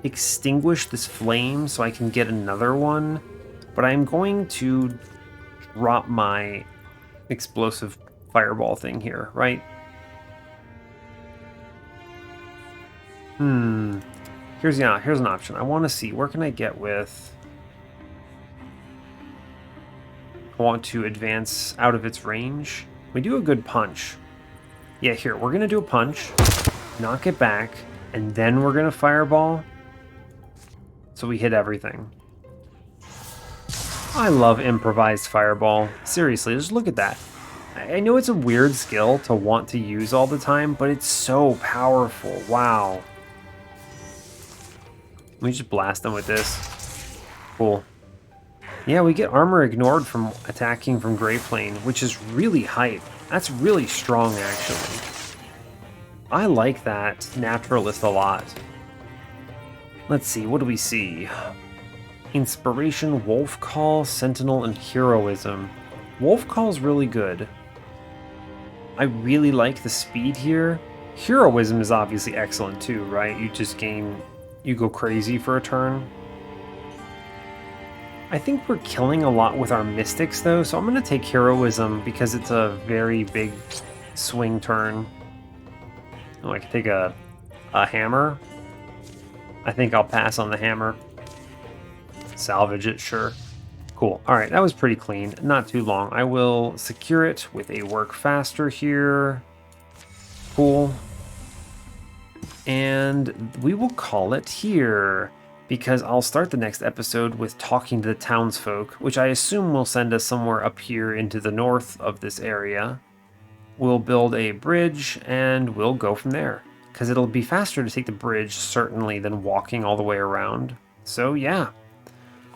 extinguish this flame so I can get another one, but I'm going to drop my explosive fireball thing here, right? Here's an option. I want to see, where can I get with... I want to advance out of its range. We do a good punch. Yeah, here, we're going to do a punch, knock it back, and then we're going to fireball. So we hit everything. I love improvised fireball. Seriously, just look at that. I know it's a weird skill to want to use all the time, but it's so powerful. Wow. Let me just blast them with this. Cool. Yeah, we get armor ignored from attacking from Grey Plane, which is really hype. That's really strong, actually. I like that naturalist a lot. Let's see, what do we see? Inspiration, Wolf Call, Sentinel, and Heroism. Wolf Call's really good. I really like the speed here. Heroism is obviously excellent too, right? You go crazy for a turn. I think we're killing a lot with our Mystics though, so I'm gonna take Heroism because it's a very big swing turn. Oh, I can take a hammer. I think I'll pass on the hammer. Salvage it, sure. Cool. All right, that was pretty clean. Not too long. I will secure it with a work faster here. Cool. And we will call it here because I'll start the next episode with talking to the townsfolk, which I assume will send us somewhere up here into the north of this area. We'll build a bridge and we'll go from there because it'll be faster to take the bridge certainly than walking all the way around. So yeah,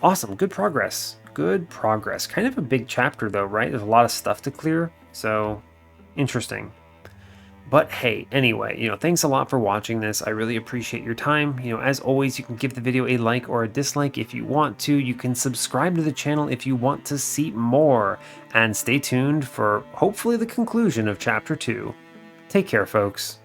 awesome. Good progress. Good progress. Kind of a big chapter though, right? There's a lot of stuff to clear. So interesting. But hey, anyway, thanks a lot for watching this. I really appreciate your time. As always, you can give the video a like or a dislike if you want to. You can subscribe to the channel if you want to see more. And stay tuned for hopefully the conclusion of Chapter 2. Take care, folks.